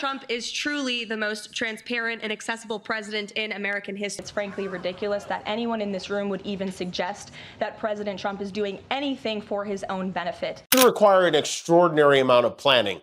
Trump is truly the most transparent and accessible president in American history. It's frankly ridiculous that anyone in this room would even suggest that President Trump is doing anything for his own benefit. It would require an extraordinary amount of planning.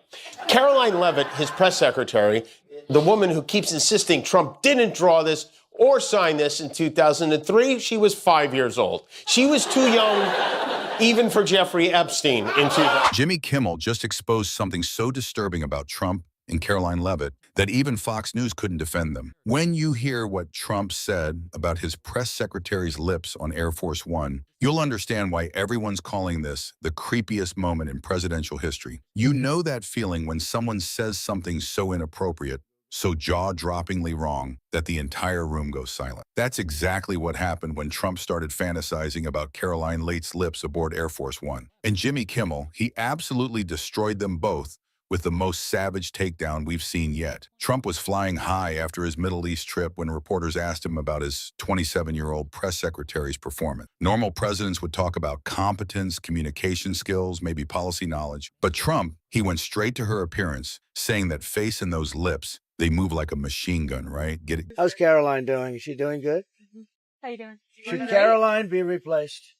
Karoline Leavitt, his press secretary, the woman who keeps insisting Trump didn't draw this or sign this in 2003, she was 5 years old. She was too young even for Jeffrey Epstein in 2000. Jimmy Kimmel just exposed something so disturbing about Trump and Karoline Leavitt that even Fox News couldn't defend them. When you hear what Trump said about his press secretary's lips on Air Force One, you'll understand why everyone's calling this the creepiest moment in presidential history. You know that feeling when someone says something so inappropriate, so jaw-droppingly wrong, that the entire room goes silent. That's exactly what happened when Trump started fantasizing about Karoline Leavitt's lips aboard Air Force One. And Jimmy Kimmel, he absolutely destroyed them both with the most savage takedown we've seen yet. Trump was flying high after his Middle East trip when reporters asked him about his 27-year-old press secretary's performance. Normal presidents would talk about competence, communication skills, maybe policy knowledge. But Trump, he went straight to her appearance, saying that face and those lips, they move like a machine gun, right? Get it? How's Karoline doing? Is she doing good? Mm-hmm. How you doing? Should Karoline be replaced?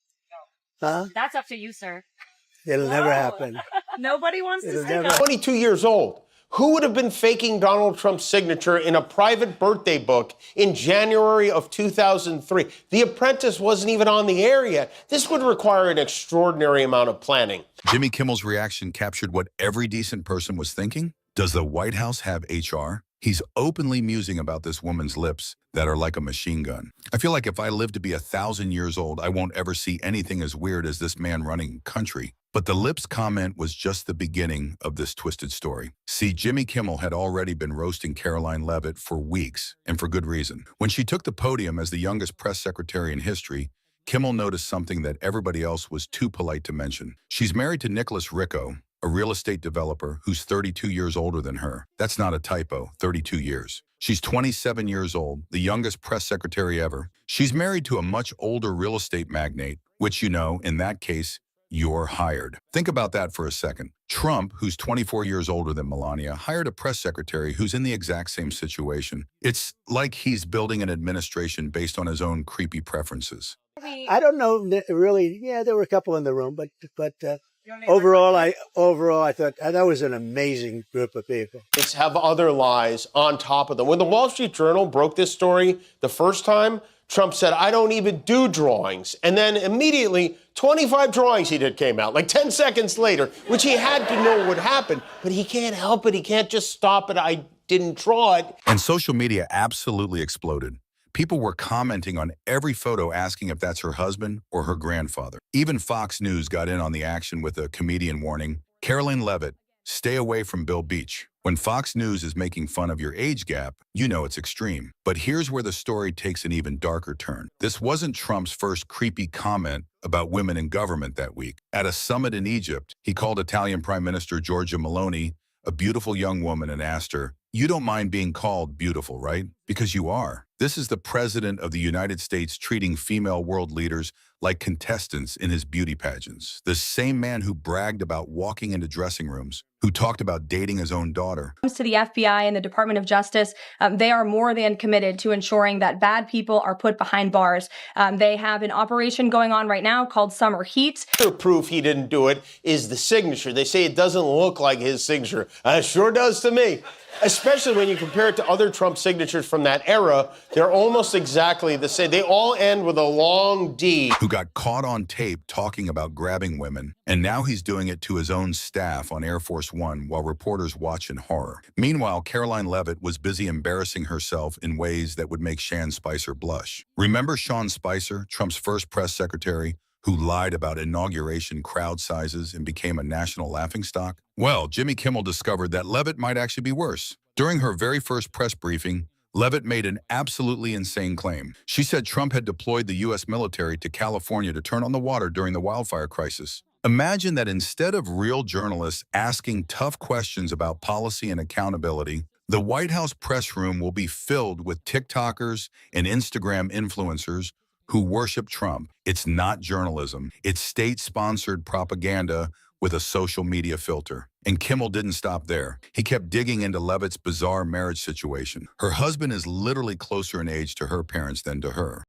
No. Huh? That's up to you, sir. It'll never happen. Nobody wants to say never that. 22 years old. Who would have been faking Donald Trump's signature in a private birthday book in January of 2003? The Apprentice wasn't even on the air yet. This would require an extraordinary amount of planning. Jimmy Kimmel's reaction captured what every decent person was thinking. Does the White House have HR? He's openly musing about this woman's lips that are like a machine gun. I feel like if I live to be 1,000 years old, I won't ever see anything as weird as this man running country. But the lips comment was just the beginning of this twisted story. See, Jimmy Kimmel had already been roasting Karoline Leavitt for weeks, and for good reason. When she took the podium as the youngest press secretary in history, Kimmel noticed something that everybody else was too polite to mention. She's married to Nicholas Ricco, a real estate developer who's 32 years older than her. That's not a typo, 32 years. She's 27 years old, the youngest press secretary ever. She's married to a much older real estate magnate, which, you know, in that case, you're hired. Think about that for a second. Trump, who's 24 years older than Melania, hired a press secretary who's in the exact same situation. It's like he's building an administration based on his own creepy preferences. I don't know, really. Yeah, there were a couple in the room, but overall, I thought that was an amazing group of people. It's have other lies on top of them. When the Wall Street Journal broke this story the first time, Trump said, I don't even do drawings. And then immediately, 25 drawings he did came out, like 10 seconds later, which he had to know would happen. But he can't help it. He can't just stop it. I didn't draw it. And social media absolutely exploded. People were commenting on every photo asking if that's her husband or her grandfather. Even Fox News got in on the action with a comedian warning, Karoline Leavitt, stay away from Bill Beach. When Fox News is making fun of your age gap, you know it's extreme. But here's where the story takes an even darker turn. This wasn't Trump's first creepy comment about women in government that week. At a summit in Egypt, he called Italian Prime Minister Giorgia Meloni a beautiful young woman and asked her, you don't mind being called beautiful, right? Because you are. This is the president of the United States treating female world leaders like contestants in his beauty pageants. The same man who bragged about walking into dressing rooms, who talked about dating his own daughter. When it comes to the FBI and the Department of Justice, they are more than committed to ensuring that bad people are put behind bars. They have an operation going on right now called Summer Heat. The proof he didn't do it is the signature. They say it doesn't look like his signature. It sure does to me. Especially when you compare it to other Trump signatures from that era, they're almost exactly the same. They all end with a long D. Who got caught on tape talking about grabbing women, and now he's doing it to his own staff on Air Force One while reporters watch in horror. Meanwhile, Karoline Leavitt was busy embarrassing herself in ways that would make Sean Spicer blush. Remember Sean Spicer, Trump's first press secretary, who lied about inauguration crowd sizes and became a national laughingstock? Well, Jimmy Kimmel discovered that Leavitt might actually be worse. During her very first press briefing, Leavitt made an absolutely insane claim. She said Trump had deployed the U.S. military to California to turn on the water during the wildfire crisis. Imagine that instead of real journalists asking tough questions about policy and accountability, the White House press room will be filled with TikTokers and Instagram influencers who worship Trump. It's not journalism. It's state-sponsored propaganda with a social media filter. And Kimmel didn't stop there. He kept digging into Leavitt's bizarre marriage situation. Her husband is literally closer in age to her parents than to her.